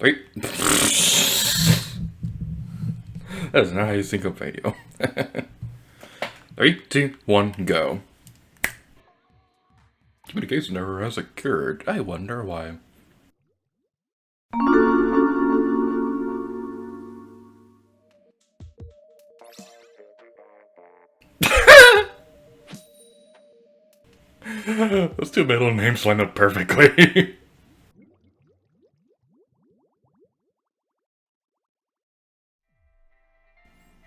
Wait. That is not how you sync up video. 3, 2, 1, go. Communication error has occurred. I wonder why. Those two middle names line up perfectly.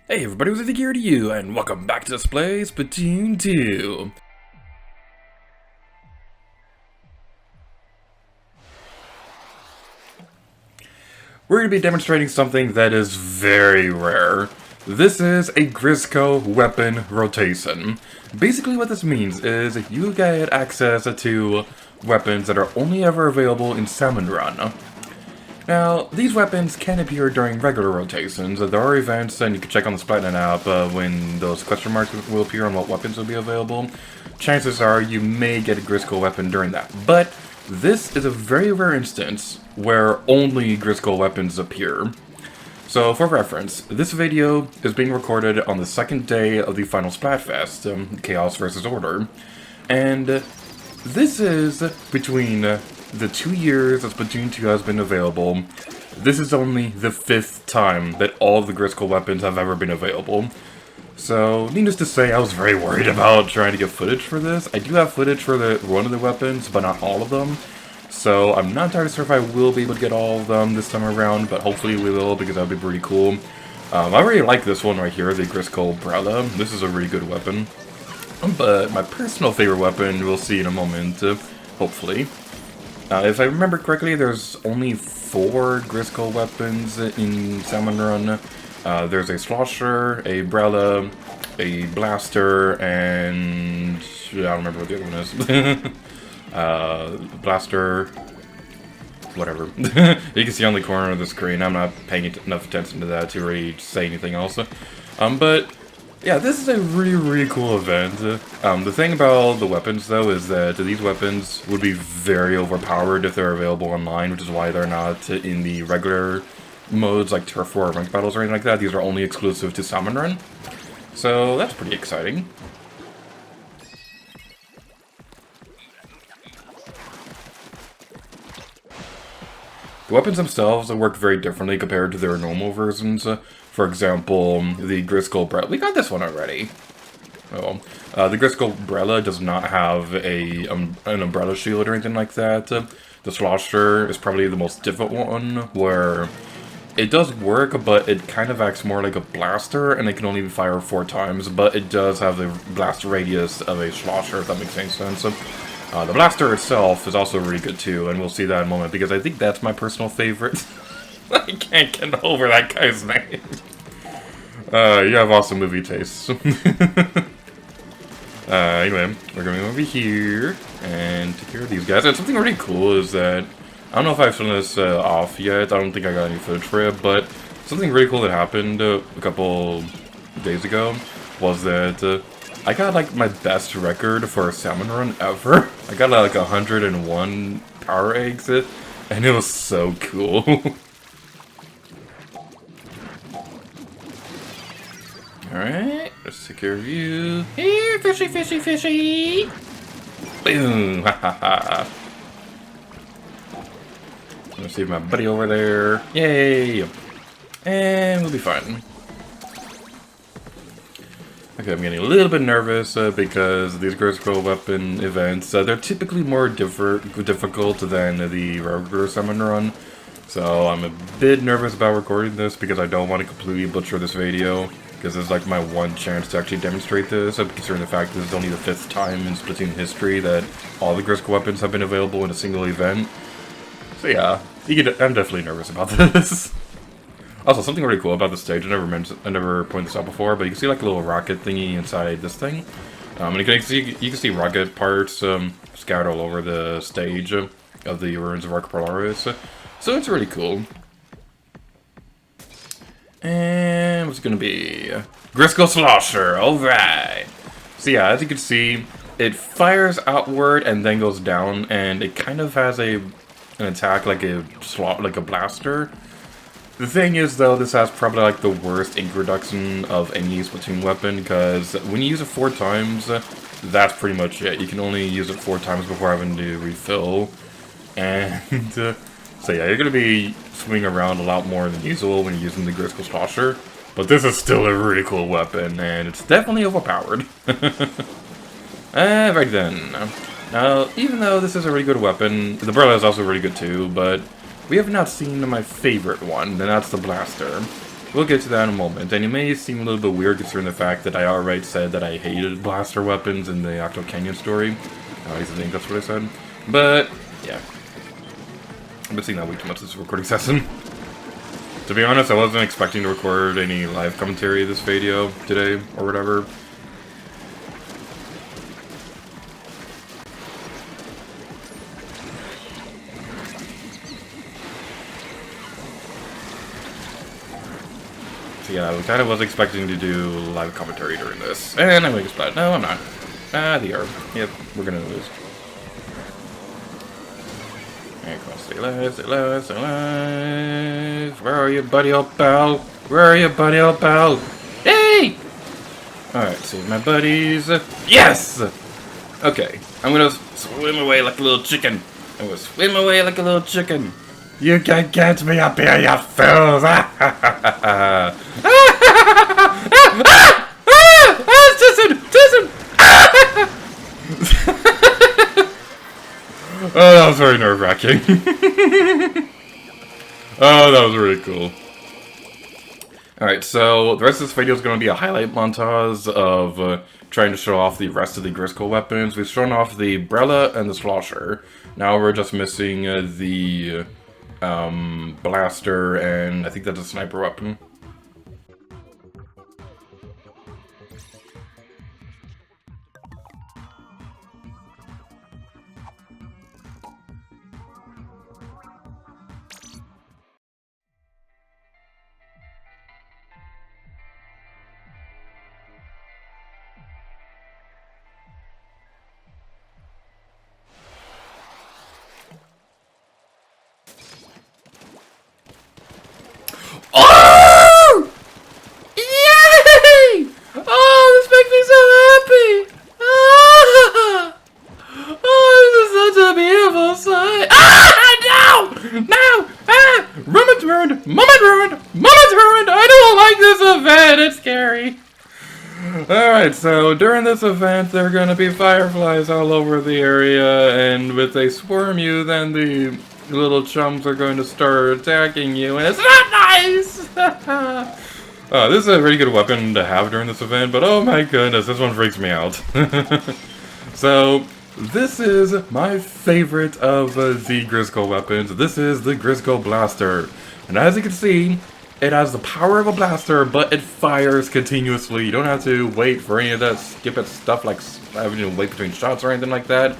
Hey everybody, what's here to you, and welcome back to Let's Play Splatoon 2. We're going to be demonstrating something that is very rare. This is a Grizzco weapon rotation. Basically what this means is you get access to weapons that are only ever available in Salmon Run. Now, these weapons can appear during regular rotations. There are events, and you can check on the Splatoon app when those question marks will appear on what weapons will be available. Chances are you may get a Grizzco weapon during that. But this is a very rare instance where only Grizzco weapons appear. So, for reference, this video is being recorded on the second day of the final Splatfest, Chaos vs. Order. And this is between the 2 years that Splatoon 2 has been available. This is only the 5th time that all the Grizzco weapons have ever been available. So, needless to say, I was very worried about trying to get footage for this. I do have footage for one of the weapons, but not all of them. So, I'm not entirely sure if I will be able to get all of them this time around, but hopefully we will, because that would be pretty cool. I really like this one right here, the Grizzco Umbrella. This is a really good weapon. But my personal favorite weapon, we'll see in a moment, hopefully. If I remember correctly, there's only 4 Grizzco weapons in Salmon Run. There's a Slosher, a Umbrella, a Blaster, and I don't remember what the other one is. Blaster, whatever. You can see on the corner of the screen. I'm not paying enough attention to that to really say anything else. But yeah, this is a really cool event. The thing about the weapons, though, is that these weapons would be very overpowered if they're available online, which is why they're not in the regular modes like Turf War or Ranked Battles or anything like that. These are only exclusive to Salmon Run. So that's pretty exciting. The weapons themselves work very differently compared to their normal versions. For example, the Grizzco Umbrella. We got this one already. Oh, the Grizzco Umbrella does not have an umbrella shield or anything like that. The Slosher is probably the most difficult one, where it does work, but it kind of acts more like a blaster, and it can only fire 4 times, but it does have the blast radius of a Slosher, if that makes any sense. The blaster itself is also really good too, and we'll see that in a moment, because I think that's my personal favorite. I can't get over that guy's name. You have awesome movie tastes. Anyway, we're going over here and take care of these guys. And something really cool is that, I don't know if I've shown this off yet, I don't think I got any footage for it, but something really cool that happened a couple days ago was that I got like my best record for a Salmon Run ever. I got like 101 power eggs, and it was so cool. Alright, let's take care of you. Here, fishy, fishy, fishy! Boom! Ha ha ha! I'm gonna save my buddy over there. Yay! And we'll be fine. Okay, I'm getting a little bit nervous because these Grizzco weapon events, they're typically more difficult than the regular Salmon Run. So I'm a bit nervous about recording this because I don't want to completely butcher this video. Because this is like my one chance to actually demonstrate this, considering the fact that this is only the 5th time in Splatoon history that all the Grizzco weapons have been available in a single event. So yeah, I'm definitely nervous about this. Also, something really cool about the stage, I never pointed this out before, but you can see like a little rocket thingy inside this thing. And you can see rocket parts scattered all over the stage of the ruins of Archipelago. So it's really cool. And what's it gonna be? Grizzco Slosher, alright! So yeah, as you can see, it fires outward and then goes down, and it kind of has a an attack like a blaster. The thing is, though, this has probably like the worst ink reduction of any Splatoon weapon, because when you use it 4 times, that's pretty much it. You can only use it 4 times before having to refill. And so yeah, you're going to be swinging around a lot more than usual when you're using the Grizzco Slosher. But this is still a really cool weapon, and it's definitely overpowered. Right then. Now, even though this is a really good weapon, the umbrella is also really good too, but we have not seen my favorite one, and that's the blaster. We'll get to that in a moment, and it may seem a little bit weird considering the fact that I already said that I hated blaster weapons in the Octo Canyon story. At least I think that's what I said. But, yeah. I've been seeing that way too much this recording session. To be honest, I wasn't expecting to record any live commentary of this video today, or whatever. So yeah, I kind of was expecting to do live commentary during this. And I'm going to splat. No, I'm not. The herb. Yep, we're going to lose. Alright, come on, stay alive, stay alive, stay alive. Where are you, buddy, old pal? Where are you, buddy, old pal? Hey! Alright, save my buddies. Yes! Okay, I'm gonna swim away like a little chicken. I'm gonna swim away like a little chicken. You can catch me up here, you fools! Oh, that was very nerve-wracking. Oh, that was really cool. Alright, so the rest of this video is going to be a highlight montage of trying to show off the rest of the Grizzco weapons. We've shown off the umbrella and the slosher. Now we're just missing the blaster, and I think that's a sniper weapon. Oh! Yay! Oh, this makes me so happy! Ah! Oh, this is such a beautiful sight! Ah! No! No! Ah! Moment's ruined! Moment ruined! Moment's ruined! I don't like this event! It's scary! Alright, so during this event, there are gonna be fireflies all over the area, and if they swarm you, then the little chums are going to start attacking you, and it's not nice! This is a really good weapon to have during this event, but oh my goodness, this one freaks me out. So, this is my favorite of the Grizzco weapons. This is the Grizzco Blaster. And as you can see, it has the power of a blaster, but it fires continuously. You don't have to wait for any of that skip-it stuff like having to wait between shots or anything like that.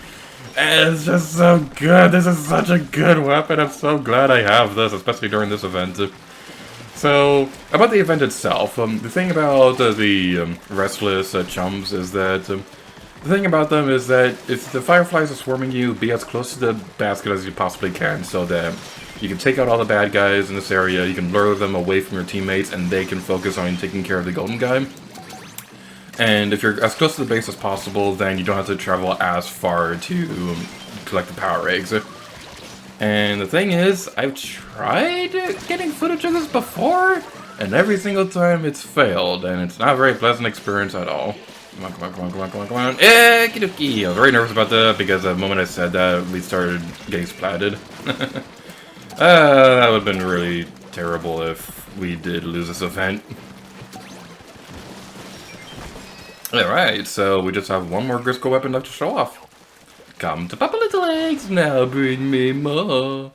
And it's just so good. This is such a good weapon. I'm so glad I have this, especially during this event. So, about the event itself, the thing about the restless chums is that the thing about them is that if the fireflies are swarming you, be as close to the basket as you possibly can, so that you can take out all the bad guys in this area, you can lure them away from your teammates, and they can focus on taking care of the golden guy. And if you're as close to the base as possible, then you don't have to travel as far to collect the power eggs. And the thing is, I've tried getting footage of this before, and every single time it's failed, and it's not a very pleasant experience at all. Come on, come on, come on, come on, come on, come on. Okie-dokie. I was very nervous about that, because the moment I said that, we started getting splatted. That would have been really terrible if we did lose this event. Alright, so we just have one more Grizzco weapon left to show off. Come to Papa Little Eggs, now bring me more.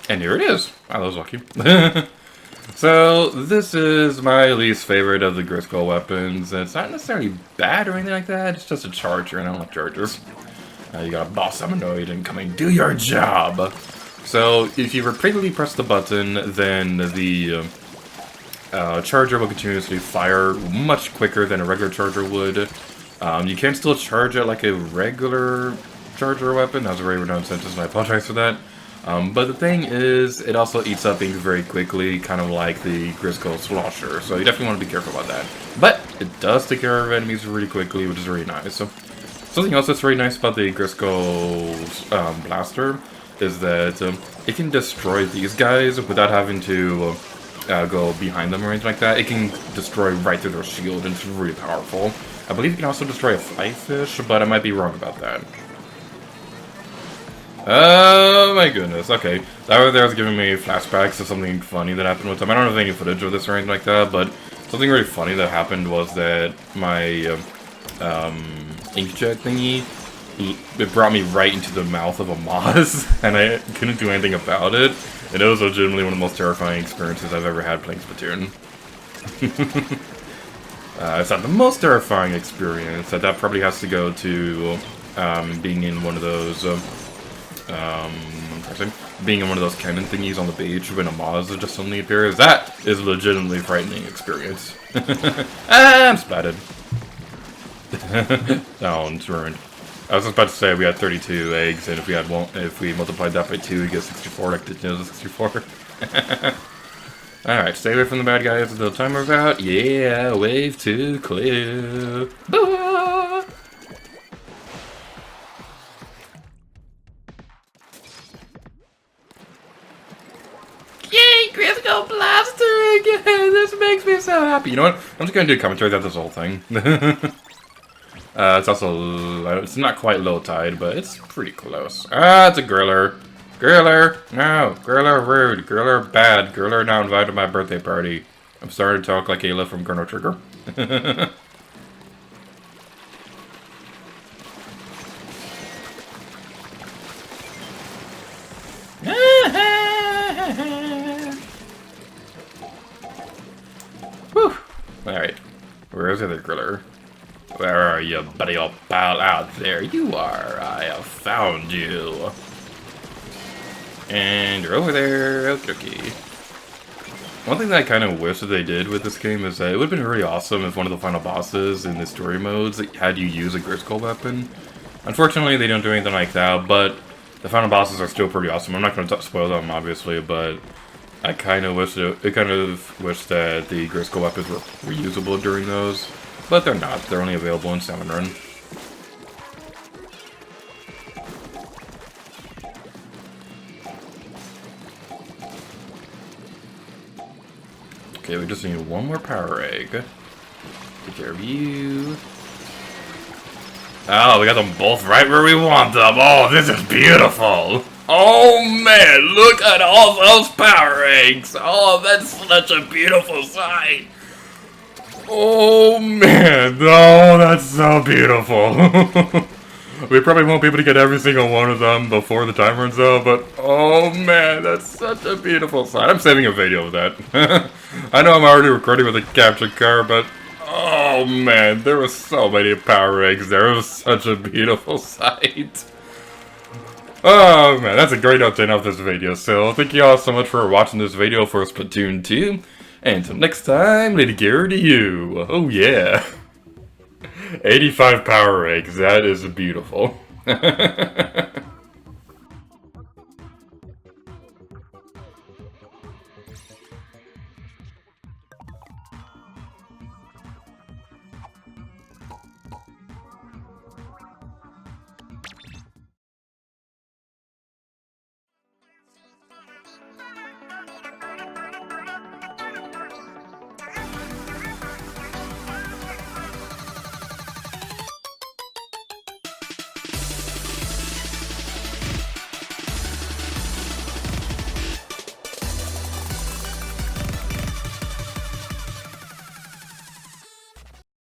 And here it is. I was lucky. So, this is my least favorite of the Grizzco weapons. It's not necessarily bad or anything like that, it's just a charger, and I don't like chargers. You got a boss humanoid incoming, do your job! So, if you repeatedly press the button, then the charger will continuously fire much quicker than a regular charger would. You can still charge it like a regular charger weapon. That was a very redundant sentence, and I apologize for that. But the thing is, it also eats up things very quickly, kind of like the Grizzco Slosher, so you definitely want to be careful about that. But it does take care of enemies really quickly, which is really nice. So something else that's really nice about the Grizzco's blaster is that it can destroy these guys without having to go behind them or anything like that. It can destroy right through their shield, and it's really powerful. I believe it can also destroy a fly fish, but I might be wrong about that. Oh my goodness, okay. That right there was giving me flashbacks to something funny that happened with them. I don't have any footage of this or anything like that, but something really funny that happened was that my inkjet thingy, it brought me right into the mouth of a moss, and I couldn't do anything about it. And it was legitimately one of the most terrifying experiences I've ever had playing Splatoon. It's not the most terrifying experience. That probably has to go to being in one of those... being in one of those cannon thingies on the beach when a Moz just suddenly appears. That is a legitimately frightening experience. I'm splatted. Oh, it's ruined. I was just about to say we had 32 eggs, and if we multiplied that by 2, we get 64, like the 64. Alright, stay away from the bad guys until the timer's out. Yeah, wave 2 clear. Boo! Yay, Grizzco Blaster again! This makes me so happy. You know what? I'm just gonna do commentary about this whole thing. It's also, it's not quite low tide, but it's pretty close. Ah, it's a griller. Griller! No! Griller rude. Griller bad. Griller now invited to my birthday party. I'm starting to talk like Ayla from Chrono Trigger. Whew. Alright. Where is the other griller? Where are you, buddy old pal? Out there you are. I have found you. And you're over there. Okay. One thing that I kind of wish that they did with this game is that it would have been really awesome if one of the final bosses in the story modes had you use a Grizzco weapon. Unfortunately, they don't do anything like that, but the final bosses are still pretty awesome. I'm not going to spoil them, obviously, but I kind of wish that the Grizzco weapons were reusable during those. But they're not. They're only available in Salmon Run. Okay, we just need one more power egg. Take care of you. Oh, we got them both right where we want them. Oh, this is beautiful. Oh man, look at all those power eggs. Oh, that's such a beautiful sight. Oh man, oh, that's so beautiful. We probably won't be able to get every single one of them before the time runs out, but oh man, that's such a beautiful sight. I'm saving a video of that. I know I'm already recording with a capture card, but oh man, there were so many power eggs there. It was such a beautiful sight. Oh man, that's a great note to end off this video. So thank you all so much for watching this video for Splatoon 2. And until next time, Lady Gear to you. Oh yeah. 85 power eggs, that is beautiful.